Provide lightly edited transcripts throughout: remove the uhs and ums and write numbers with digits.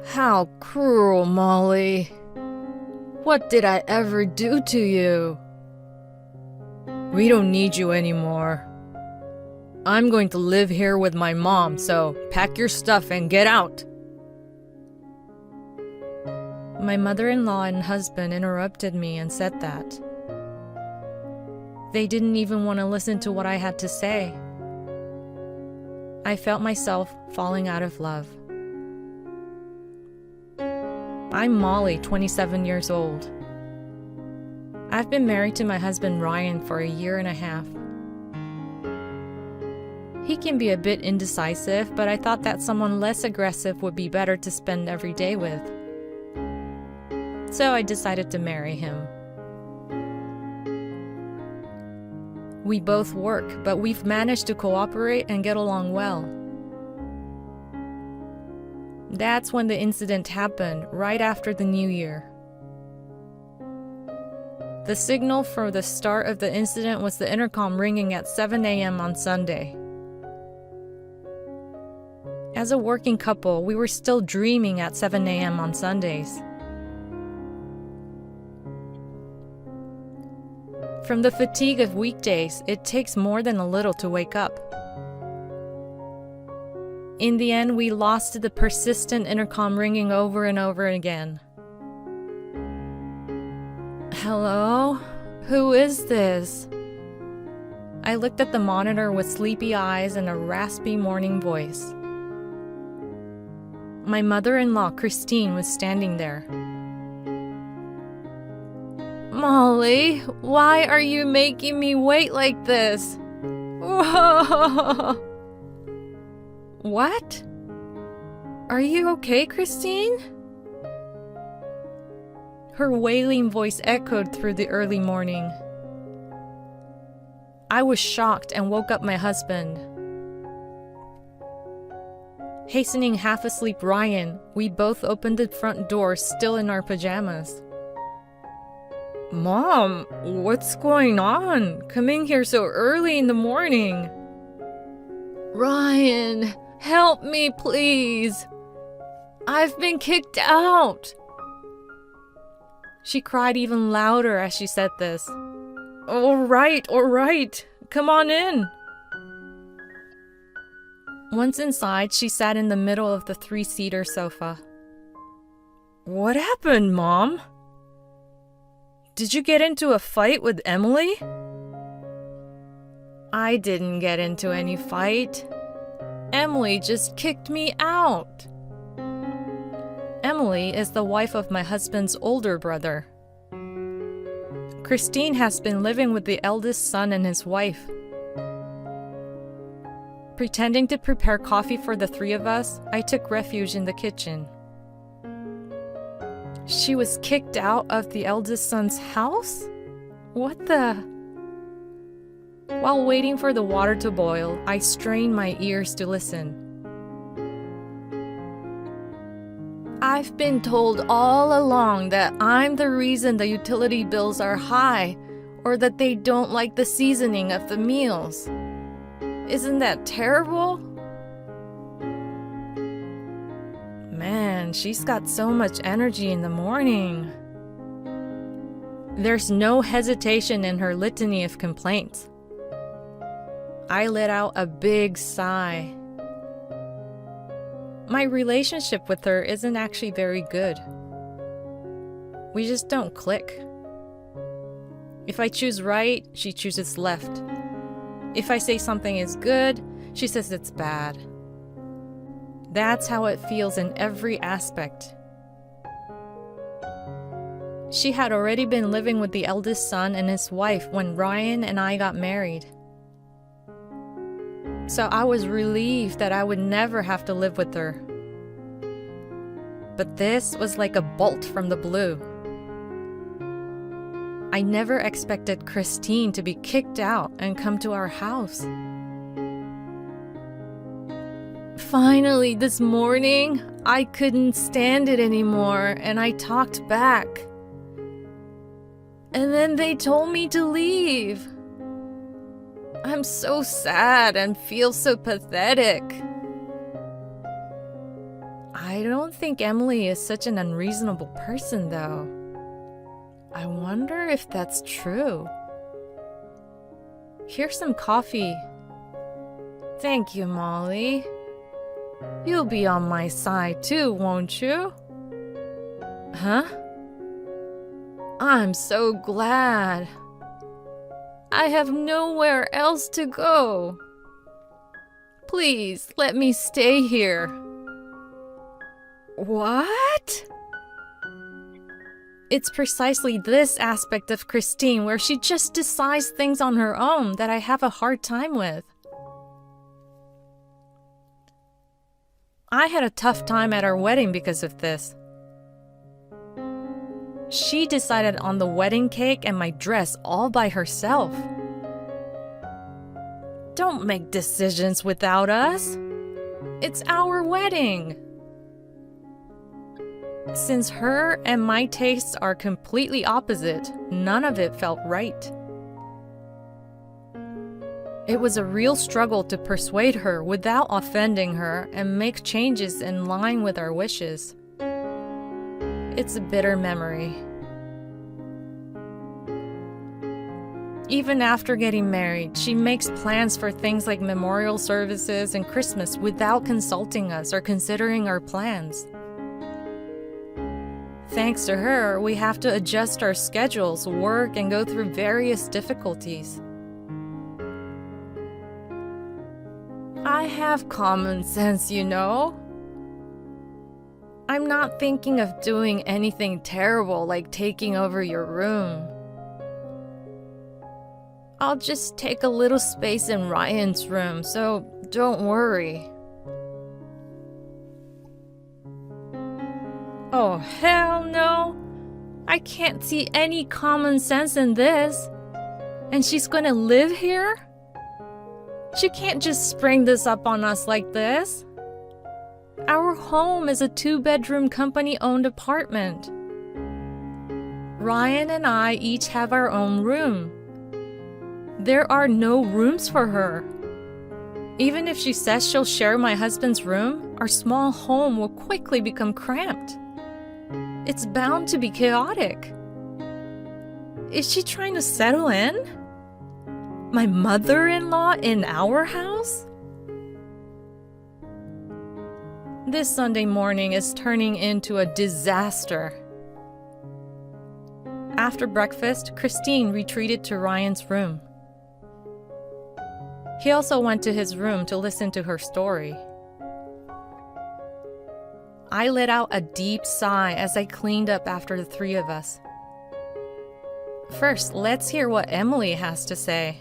How cruel, Molly. What did I ever do to you? We don't need you anymore. I'm going to live here with my mom, so pack your stuff and get out. My mother-in-law and husband interrupted me and said that. They didn't even want to listen to what I had to say. I felt myself falling out of love. I'm Molly, 27 years old. I've been married to my husband Ryan for a year and a half. He can be a bit indecisive, but I thought that someone less aggressive would be better to spend every day with. So I decided to marry him. We both work, but we've managed to cooperate and get along well. That's when the incident happened, right after the New Year. The signal for the start of the incident was the intercom ringing at 7 a.m. on Sunday. As a working couple, we were still dreaming at 7 a.m. on Sundays. From the fatigue of weekdays, it takes more than a little to wake up. In the end, we lost to the persistent intercom ringing over and over again. Hello? Who is this? I looked at the monitor with sleepy eyes and a raspy morning voice. My mother-in-law, Christine, was standing there. Molly, why are you making me wait like this? Whoa! What? Are you okay, Christine? Her wailing voice echoed through the early morning. I was shocked and woke up my husband. Hastening half asleep Ryan, we both opened the front door still in our pajamas. Mom, what's going on? Coming here so early in the morning. Ryan, help me, please. I've been kicked out. She cried even louder as she said this. All right. Come on in. Once inside, she sat in the middle of the 3-seater sofa. What happened, Mom? Did you get into a fight with Emily? I didn't get into any fight. Emily just kicked me out. Emily is the wife of my husband's older brother. Christine has been living with the eldest son and his wife. Pretending to prepare coffee for the three of us, I took refuge in the kitchen. She was kicked out of the eldest son's house? What the? While waiting for the water to boil, I strained my ears to listen. I've been told all along that I'm the reason the utility bills are high, or that they don't like the seasoning of the meals. Isn't that terrible? Man, she's got so much energy in the morning. There's no hesitation in her litany of complaints. I let out a big sigh. My relationship with her isn't actually very good. We just don't click. If I choose right, she chooses left. If I say something is good, she says it's bad. That's how it feels in every aspect. She had already been living with the eldest son and his wife when Ryan and I got married. So I was relieved that I would never have to live with her. But this was like a bolt from the blue. I never expected Christine to be kicked out and come to our house. Finally, this morning, I couldn't stand it anymore, and I talked back. And then they told me to leave. I'm so sad and feel so pathetic. I don't think Emily is such an unreasonable person, though. I wonder if that's true. Here's some coffee. Thank you, Molly. You'll be on my side too, won't you? Huh? I'm so glad. I have nowhere else to go. Please, let me stay here. What? It's precisely this aspect of Christine where she just decides things on her own that I have a hard time with. I had a tough time at our wedding because of this. She decided on the wedding cake and my dress all by herself. Don't make decisions without us. It's our wedding. Since her and my tastes are completely opposite, none of it felt right. It was a real struggle to persuade her without offending her and make changes in line with our wishes. It's a bitter memory. Even after getting married, she makes plans for things like memorial services and Christmas without consulting us or considering our plans. Thanks to her, we have to adjust our schedules, work, and go through various difficulties. I have common sense, you know. I'm not thinking of doing anything terrible like taking over your room. I'll just take a little space in Ryan's room, so don't worry. Oh, hell no! I can't see any common sense in this. And she's gonna live here? She can't just spring this up on us like this. Our home is a 2-bedroom company-owned apartment. Ryan and I each have our own room. There are no rooms for her. Even if she says she'll share my husband's room, our small home will quickly become cramped. It's bound to be chaotic. Is she trying to settle in? My mother-in-law in our house? This Sunday morning is turning into a disaster. After breakfast, Christine retreated to Ryan's room. He also went to his room to listen to her story. I let out a deep sigh as I cleaned up after the three of us. First, let's hear what Emily has to say.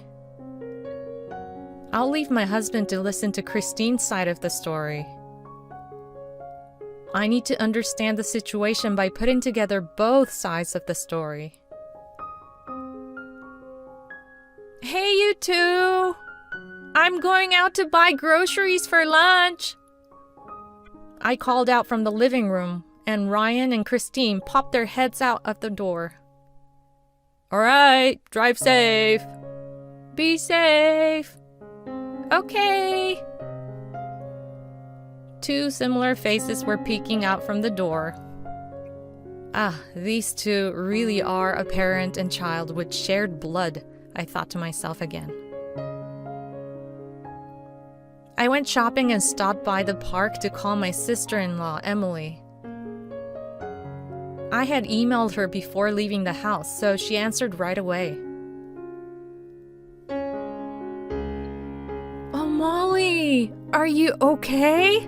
I'll leave my husband to listen to Christine's side of the story. I need to understand the situation by putting together both sides of the story. Hey, you two! I'm going out to buy groceries for lunch! I called out from the living room, and Ryan and Christine popped their heads out of the door. All right, drive safe. Be safe. Okay. Two similar faces were peeking out from the door. Ah, these two really are a parent and child with shared blood, I thought to myself again. I went shopping and stopped by the park to call my sister-in-law, Emily. I had emailed her before leaving the house, so she answered right away. Oh, Molly, are you okay?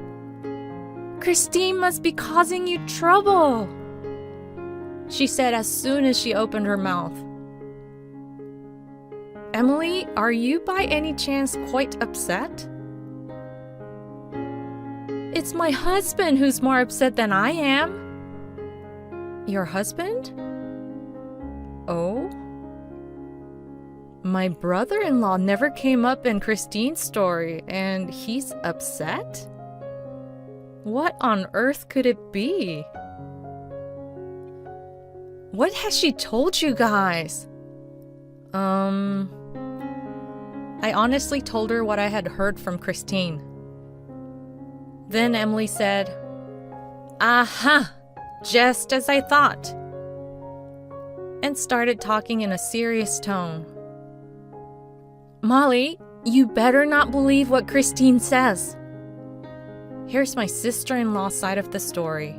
Christine must be causing you trouble, she said as soon as she opened her mouth. Emily, are you by any chance quite upset? It's my husband who's more upset than I am. Your husband? Oh? My brother-in-law never came up in Christine's story, and he's upset? What on earth could it be? What has she told you guys? I honestly told her what I had heard from Christine. Then Emily said, Aha! Just as I thought. And started talking in a serious tone. Molly, you better not believe what Christine says. Here's my sister-in-law's side of the story.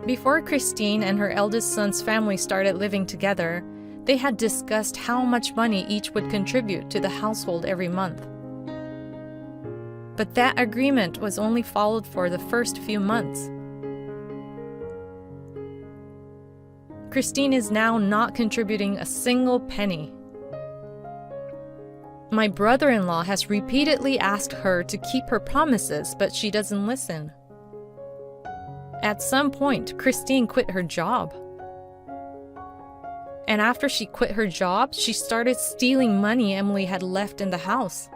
Before Christine and her eldest son's family started living together, they had discussed how much money each would contribute to the household every month. But that agreement was only followed for the first few months. Christine is now not contributing a single penny. My brother-in-law has repeatedly asked her to keep her promises, but she doesn't listen. At some point, Christine quit her job. And after she quit her job, she started stealing money Emily had left in the house.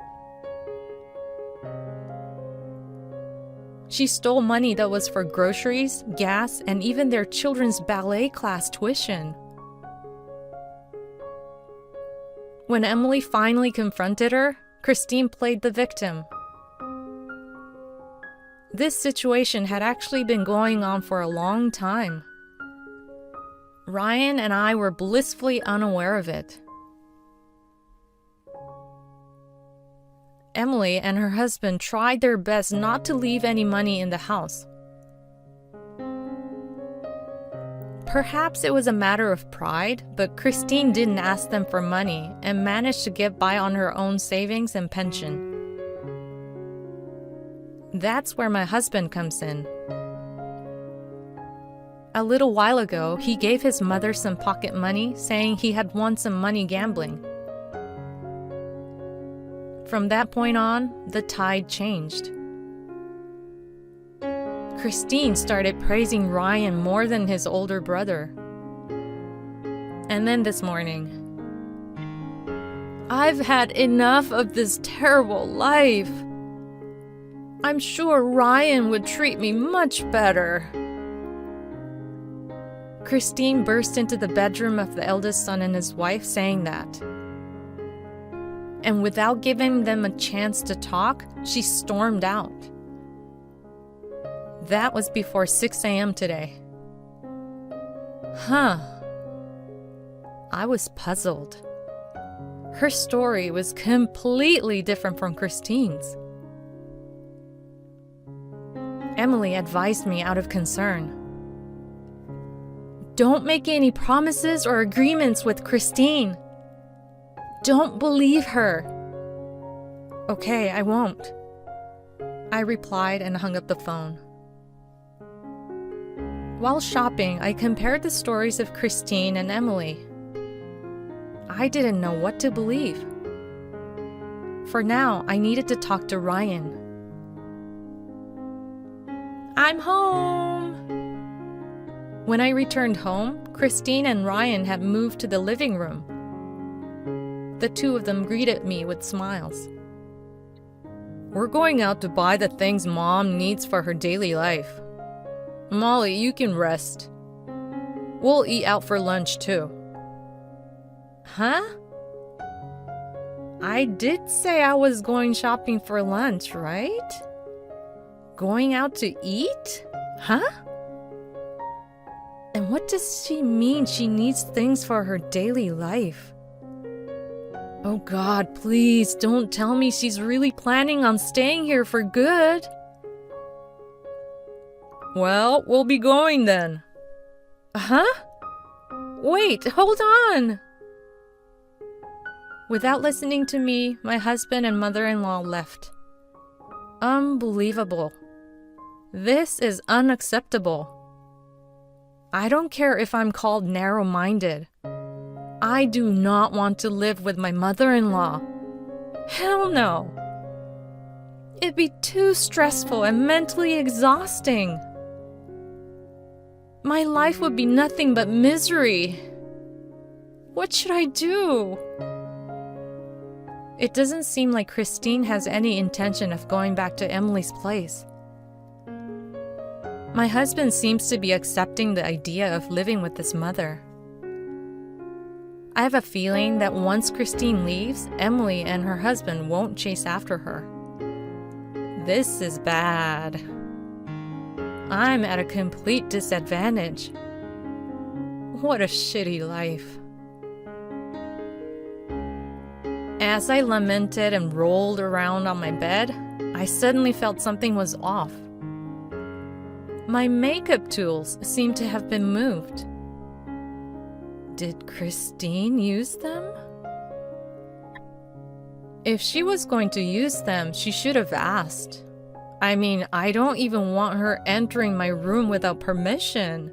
She stole money that was for groceries, gas, and even their children's ballet class tuition. When Emily finally confronted her, Christine played the victim. This situation had actually been going on for a long time. Ryan and I were blissfully unaware of it. Emily and her husband tried their best not to leave any money in the house. Perhaps it was a matter of pride, but Christine didn't ask them for money and managed to get by on her own savings and pension. That's where my husband comes in. A little while ago, he gave his mother some pocket money, saying he had won some money gambling. From that point on, the tide changed. Christine started praising Ryan more than his older brother. And then this morning, I've had enough of this terrible life. I'm sure Ryan would treat me much better. Christine burst into the bedroom of the eldest son and his wife saying that. And without giving them a chance to talk, she stormed out. That was before 6 a.m. today. I was puzzled. Her story was completely different from Christine's. Emily advised me out of concern. Don't make any promises or agreements with Christine. Don't believe her. Okay, I won't. I replied and hung up the phone. While shopping, I compared the stories of Christine and Emily. I didn't know what to believe. For now, I needed to talk to Ryan. I'm home! When I returned home, Christine and Ryan had moved to the living room. The two of them greeted me with smiles. We're going out to buy the things Mom needs for her daily life. Molly, you can rest. We'll eat out for lunch too. Huh? I did say I was going shopping for lunch, right? Going out to eat? Huh? And what does she mean she needs things for her daily life? Oh God, please don't tell me she's really planning on staying here for good. Well, we'll be going then. Huh? Wait, hold on. Without listening to me, my husband and mother-in-law left. Unbelievable. This is unacceptable. I don't care if I'm called narrow-minded. I do not want to live with my mother-in-law. Hell no. It'd be too stressful and mentally exhausting. My life would be nothing but misery. What should I do? It doesn't seem like Christine has any intention of going back to Emily's place. My husband seems to be accepting the idea of living with his mother. I have a feeling that once Christine leaves, Emily and her husband won't chase after her. This is bad. I'm at a complete disadvantage. What a shitty life. As I lamented and rolled around on my bed, I suddenly felt something was off. My makeup tools seemed to have been moved. Did Christine use them? If she was going to use them, she should have asked. I mean, I don't even want her entering my room without permission.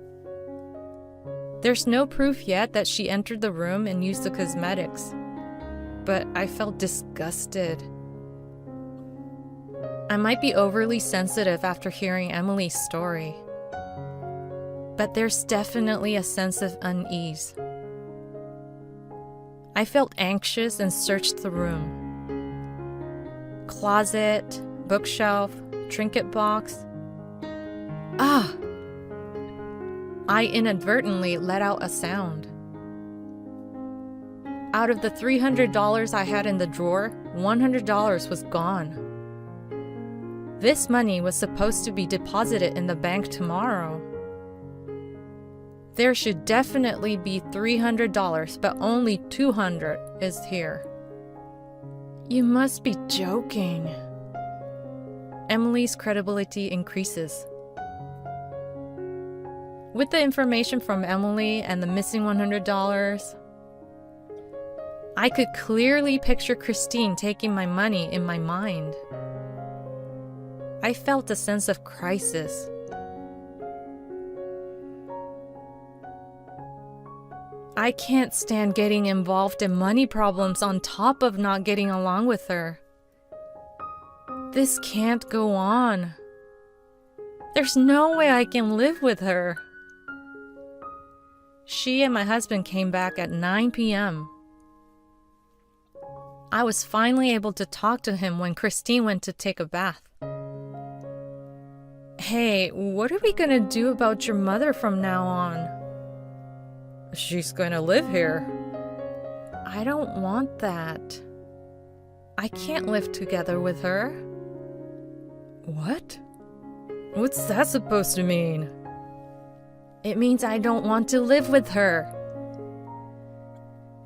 There's no proof yet that she entered the room and used the cosmetics, but I felt disgusted. I might be overly sensitive after hearing Emily's story, but there's definitely a sense of unease. I felt anxious and searched the room. Closet, bookshelf, trinket box. Ah! I inadvertently let out a sound. Out of the $300 I had in the drawer, $100 was gone. This money was supposed to be deposited in the bank tomorrow. There should definitely be $300, but only $200 is here. You must be joking. Emily's credibility increases. With the information from Emily and the missing $100, I could clearly picture Christine taking my money in my mind. I felt a sense of crisis. I can't stand getting involved in money problems on top of not getting along with her. This can't go on. There's no way I can live with her. She and my husband came back at 9 p.m. I was finally able to talk to him when Christine went to take a bath. Hey, what are we gonna do about your mother from now on? She's gonna live here. I don't want that. I can't live together with her. What? What's that supposed to mean? It means I don't want to live with her.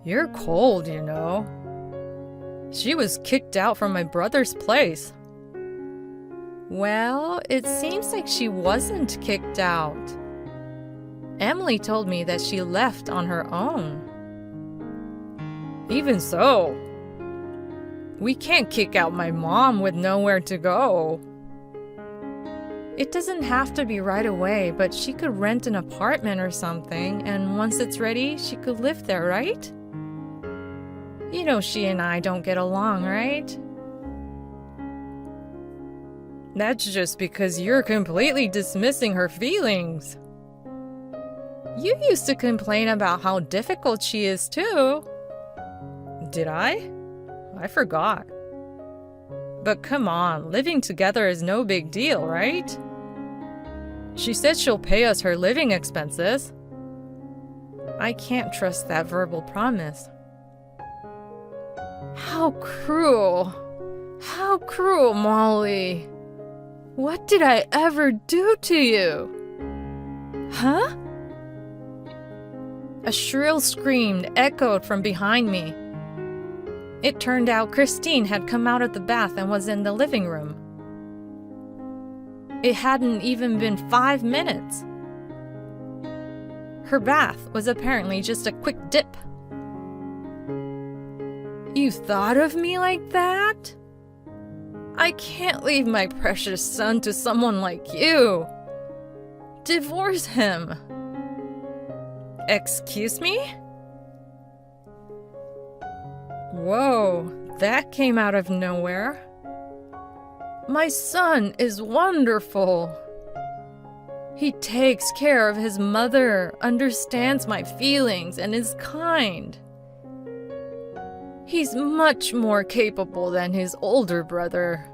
You're cold, you know. She was kicked out from my brother's place. Well, it seems like she wasn't kicked out. Emily told me that she left on her own. Even so, we can't kick out my mom with nowhere to go. It doesn't have to be right away, but she could rent an apartment or something, and once it's ready, she could live there, right? You know she and I don't get along, right? That's just because you're completely dismissing her feelings. You used to complain about how difficult she is too. Did I? I forgot. But come on, living together is no big deal, right? She said she'll pay us her living expenses. I can't trust that verbal promise. How cruel! How cruel, Molly! What did I ever do to you? Huh? A shrill scream echoed from behind me. It turned out Christine had come out of the bath and was in the living room. It hadn't even been 5 minutes. Her bath was apparently just a quick dip. You thought of me like that? I can't leave my precious son to someone like you. Divorce him. Excuse me? Whoa, that came out of nowhere. My son is wonderful. He takes care of his mother, understands my feelings, and is kind. He's much more capable than his older brother.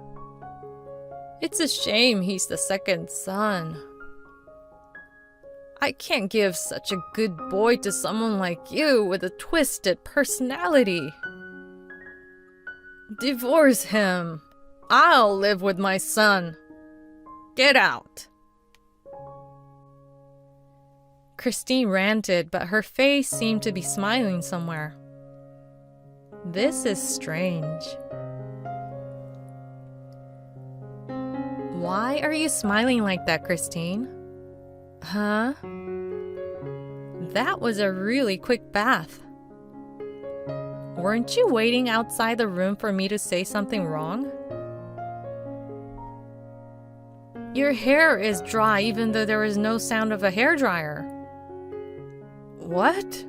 It's a shame he's the second son. I can't give such a good boy to someone like you with a twisted personality. Divorce him. I'll live with my son. Get out. Christine ranted, but her face seemed to be smiling somewhere. This is strange. Why are you smiling like that, Christine? Huh? That was a really quick bath. Weren't you waiting outside the room for me to say something wrong? Your hair is dry even though there is no sound of a hairdryer. What?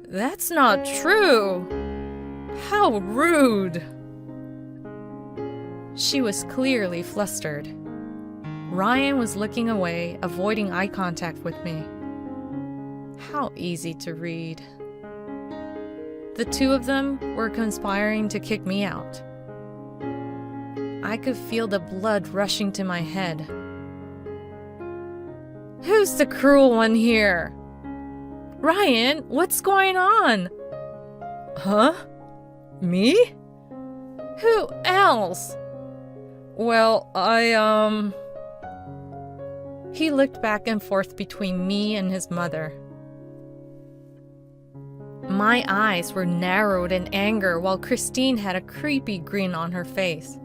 That's not true. How rude. She was clearly flustered. Ryan was looking away, avoiding eye contact with me. How easy to read. The two of them were conspiring to kick me out. I could feel the blood rushing to my head. Who's the cruel one here? Ryan, what's going on? Huh? Me? Who else? Well, He looked back and forth between me and his mother. My eyes were narrowed in anger while Christine had a creepy grin on her face.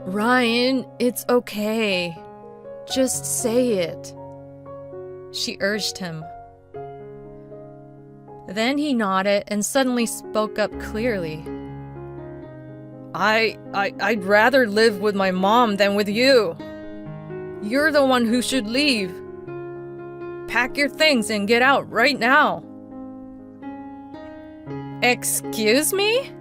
Ryan, it's okay. Just say it. She urged him. Then he nodded and suddenly spoke up clearly. I'd rather live with my mom than with you. You're the one who should leave. Pack your things and get out right now. Excuse me?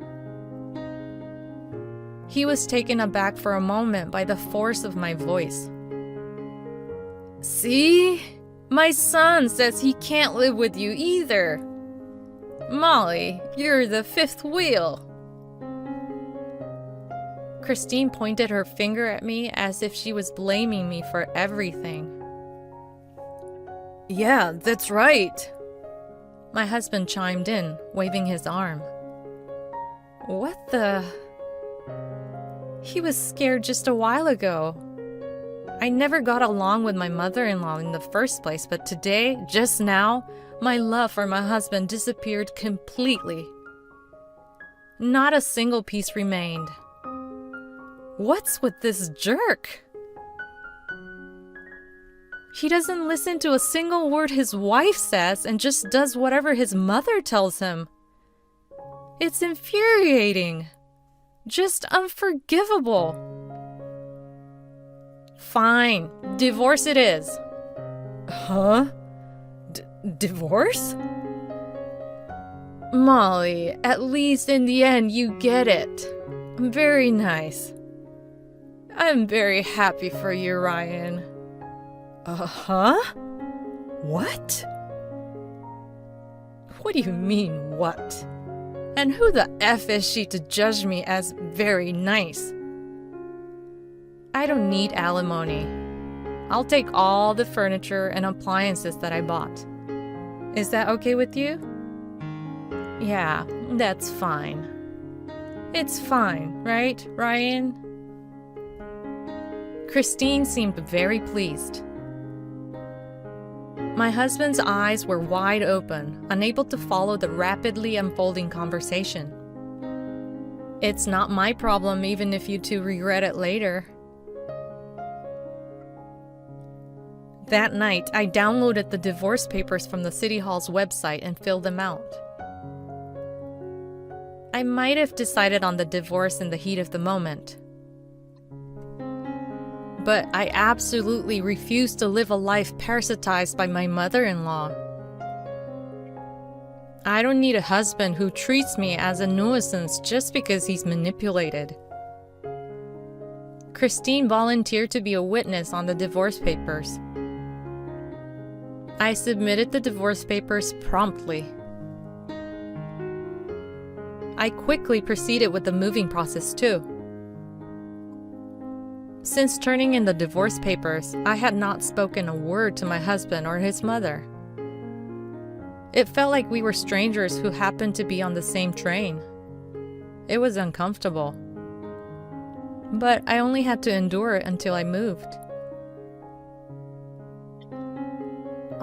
He was taken aback for a moment by the force of my voice. See? My son says he can't live with you either. Molly, you're the fifth wheel. Christine pointed her finger at me as if she was blaming me for everything. Yeah, that's right. My husband chimed in, waving his arm. What the? He was scared just a while ago. I never got along with my mother-in-law in the first place, but today, just now, my love for my husband disappeared completely. Not a single piece remained. What's with this jerk? He doesn't listen to a single word his wife says and just does whatever his mother tells him. It's infuriating. Just unforgivable. Fine, divorce it is. Huh? Divorce? Molly, at least in the end you get it. Very nice. I'm very happy for you, Ryan. Huh? What? What do you mean, what? And who the F is she to judge me as very nice? I don't need alimony. I'll take all the furniture and appliances that I bought. Is that okay with you? Yeah, that's fine. It's fine, right, Ryan? Christine seemed very pleased. My husband's eyes were wide open, unable to follow the rapidly unfolding conversation. It's not my problem even if you two regret it later. That night, I downloaded the divorce papers from the City Hall's website and filled them out. I might have decided on the divorce in the heat of the moment. But I absolutely refuse to live a life parasitized by my mother-in-law. I don't need a husband who treats me as a nuisance just because he's manipulated. Christine volunteered to be a witness on the divorce papers. I submitted the divorce papers promptly. I quickly proceeded with the moving process too. Since turning in the divorce papers, I had not spoken a word to my husband or his mother. It felt like we were strangers who happened to be on the same train. It was uncomfortable. But I only had to endure it until I moved.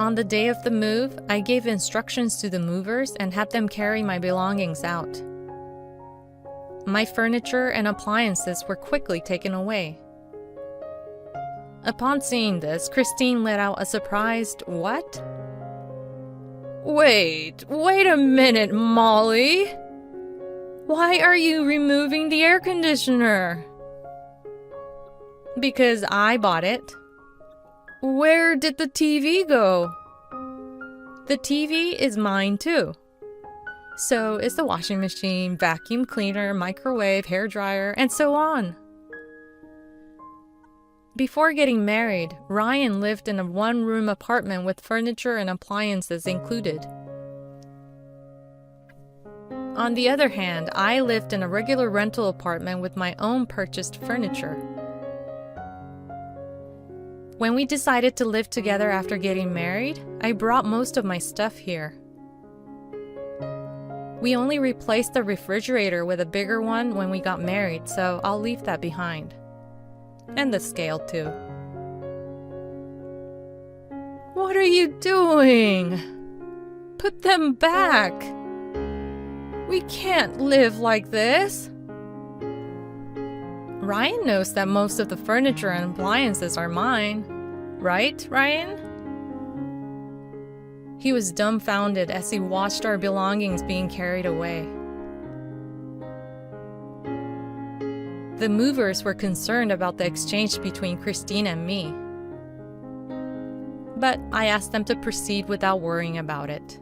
On the day of the move, I gave instructions to the movers and had them carry my belongings out. My furniture and appliances were quickly taken away. Upon seeing this, Christine let out a surprised, "What?" Wait a minute, Molly! Why are you removing the air conditioner?" "Because I bought it." "Where did the TV go?" "The TV is mine too. So is the washing machine, vacuum cleaner, microwave, hairdryer, and so on." Before getting married, Ryan lived in a one-room apartment with furniture and appliances included. On the other hand, I lived in a regular rental apartment with my own purchased furniture. When we decided to live together after getting married, I brought most of my stuff here. We only replaced the refrigerator with a bigger one when we got married, so I'll leave that behind. And the scale too. What are you doing? Put them back. We can't live like this. Ryan knows that most of the furniture and appliances are mine. Right, Ryan? He was dumbfounded as he watched our belongings being carried away. The movers were concerned about the exchange between Christine and me. But I asked them to proceed without worrying about it.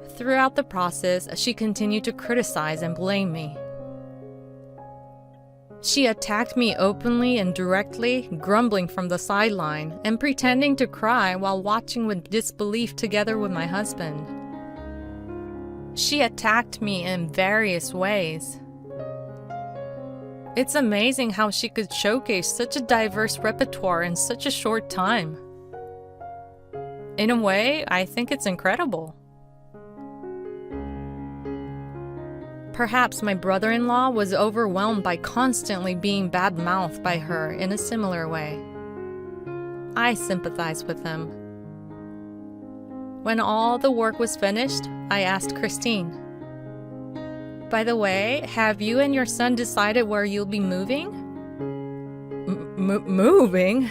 Throughout the process, she continued to criticize and blame me. She attacked me openly and directly, grumbling from the sideline and pretending to cry while watching with disbelief together with my husband. She attacked me in various ways. It's amazing how she could showcase such a diverse repertoire in such a short time. In a way, I think it's incredible. Perhaps my brother-in-law was overwhelmed by constantly being bad-mouthed by her in a similar way. I sympathized with him. When all the work was finished, I asked Christine, "By the way, have you and your son decided where you'll be moving?" Moving?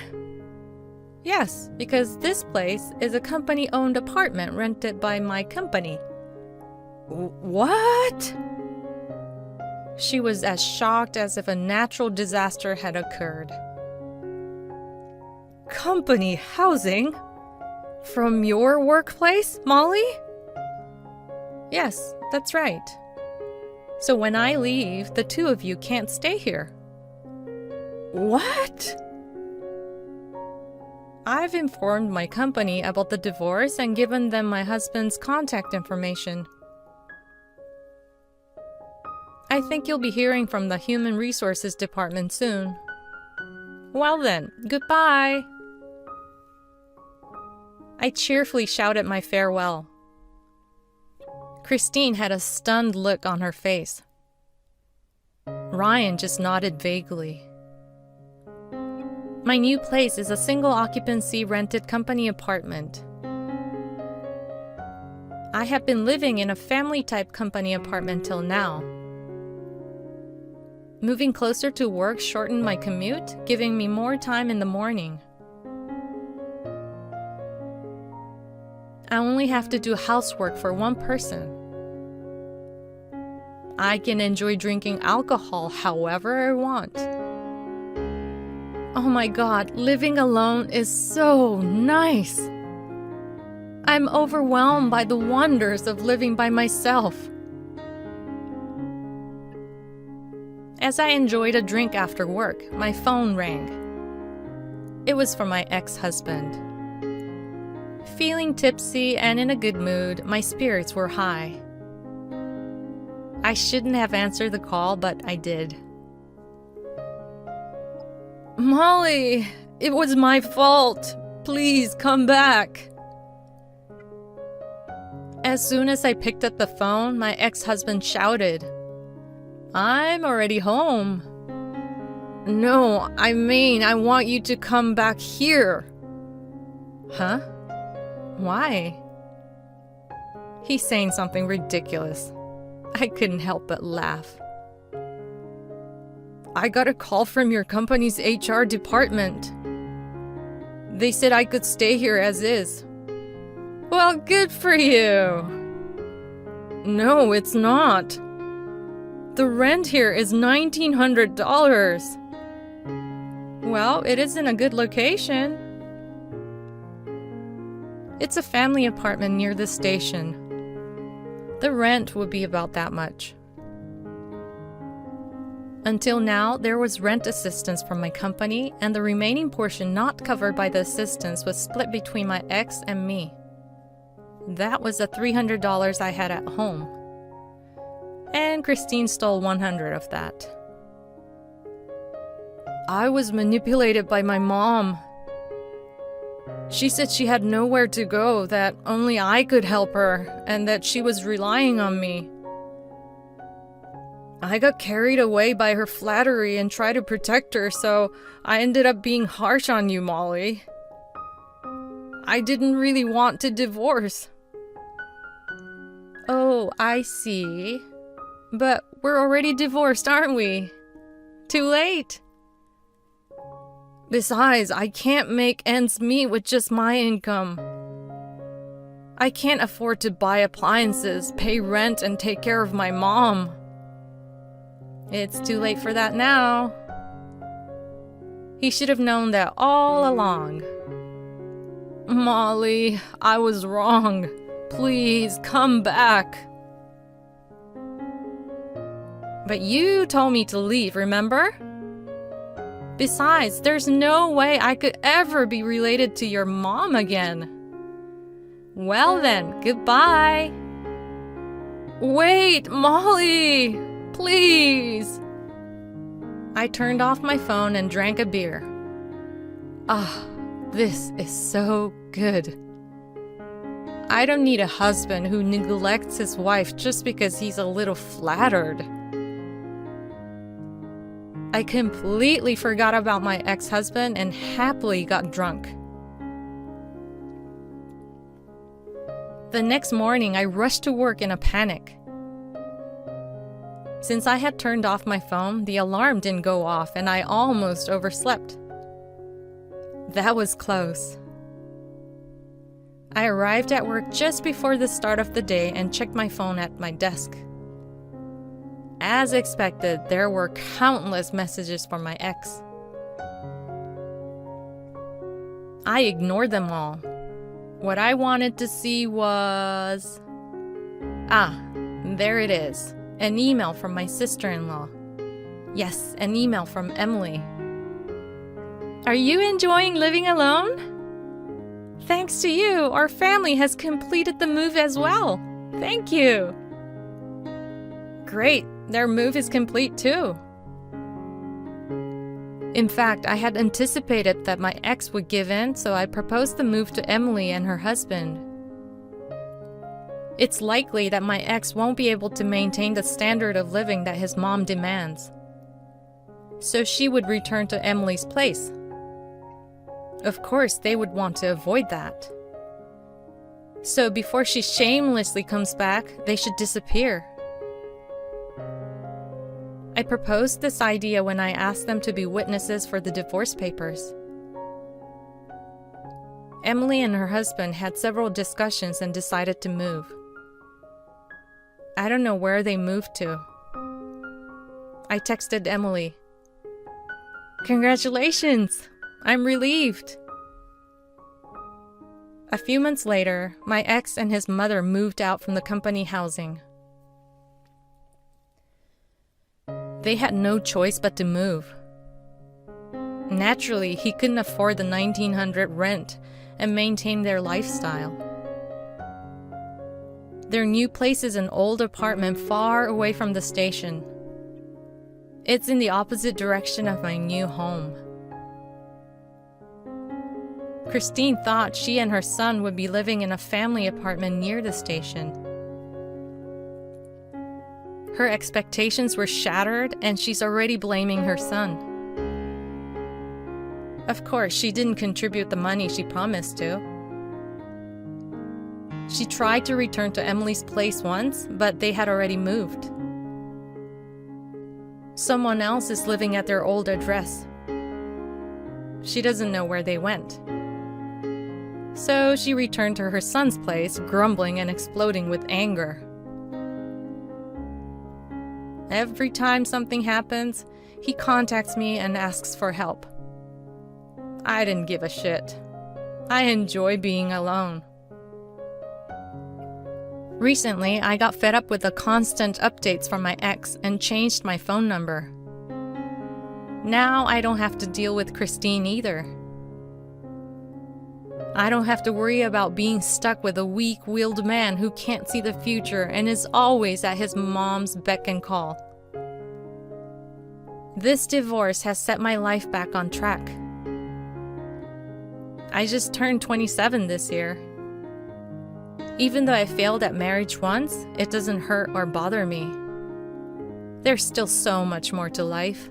Yes, because this place is a company-owned apartment rented by my company. What? She was as shocked as if a natural disaster had occurred. Company housing? From your workplace, Molly? Yes, that's right. So when I leave, the two of you can't stay here. What? I've informed my company about the divorce and given them my husband's contact information. I think you'll be hearing from the Human Resources Department soon. Well then, goodbye. I cheerfully shouted my farewell. Christine had a stunned look on her face. Ryan just nodded vaguely. My new place is a single-occupancy rented company apartment. I have been living in a family-type company apartment till now. Moving closer to work shortened my commute, giving me more time in the morning. I only have to do housework for one person. I can enjoy drinking alcohol however I want. Oh my God, living alone is so nice. I'm overwhelmed by the wonders of living by myself. As I enjoyed a drink after work, my phone rang. It was from my ex-husband. Feeling tipsy and in a good mood, my spirits were high. I shouldn't have answered the call, but I did. Molly, it was my fault. Please come back. As soon as I picked up the phone, my ex-husband shouted, I'm already home. No, I mean, I want you to come back here. Huh? Why? He's saying something ridiculous. I couldn't help but laugh. I got a call from your company's HR department. They said I could stay here as is. Well, good for you. No, it's not. The rent here is $1,900. Well, it is in a good location. It's a family apartment near the station. The rent would be about that much. Until now, there was rent assistance from my company, and the remaining portion not covered by the assistance was split between my ex and me. That was the $300 I had at home. And Christine stole $100 of that. I was manipulated by my mom. She said she had nowhere to go, that only I could help her, and that she was relying on me. I got carried away by her flattery and tried to protect her, so I ended up being harsh on you, Molly. I didn't really want to divorce. Oh, I see. But we're already divorced, aren't we? Too late. Besides, I can't make ends meet with just my income. I can't afford to buy appliances, pay rent, and take care of my mom. It's too late for that now. He should have known that all along. Molly, I was wrong. Please, come back. But you told me to leave, remember? Besides, there's no way I could ever be related to your mom again. Well then, goodbye. Wait, Molly! Please! I turned off my phone and drank a beer. Ah, this is so good. I don't need a husband who neglects his wife just because he's a little flattered. I completely forgot about my ex-husband and happily got drunk. The next morning, I rushed to work in a panic. Since I had turned off my phone, the alarm didn't go off and I almost overslept. That was close. I arrived at work just before the start of the day and checked my phone at my desk. As expected, there were countless messages from my ex. I ignored them all. What I wanted to see was... there it is. An email from my sister-in-law. Yes, an email from Emily. Are you enjoying living alone? Thanks to you, our family has completed the move as well. Thank you. Great, their move is complete too. In fact, I had anticipated that my ex would give in, so I proposed the move to Emily and her husband. It's likely that my ex won't be able to maintain the standard of living that his mom demands. So she would return to Emily's place. Of course, they would want to avoid that. So before she shamelessly comes back, they should disappear. I proposed this idea when I asked them to be witnesses for the divorce papers. Emily and her husband had several discussions and decided to move. I don't know where they moved to. I texted Emily. Congratulations! I'm relieved. A few months later, my ex and his mother moved out from the company housing. They had no choice but to move. Naturally, he couldn't afford the $1,900 rent and maintain their lifestyle. Their new place is an old apartment far away from the station. It's in the opposite direction of my new home. Christine thought she and her son would be living in a family apartment near the station. Her expectations were shattered and she's already blaming her son. Of course, she didn't contribute the money she promised to. She tried to return to Emily's place once, but they had already moved. Someone else is living at their old address. She doesn't know where they went. So she returned to her son's place, grumbling and exploding with anger. Every time something happens, he contacts me and asks for help. I didn't give a shit. I enjoy being alone. Recently, I got fed up with the constant updates from my ex and changed my phone number. Now I don't have to deal with Christine either. I don't have to worry about being stuck with a weak-willed man who can't see the future and is always at his mom's beck and call. This divorce has set my life back on track. I just turned 27 this year. Even though I failed at marriage once, it doesn't hurt or bother me. There's still so much more to life.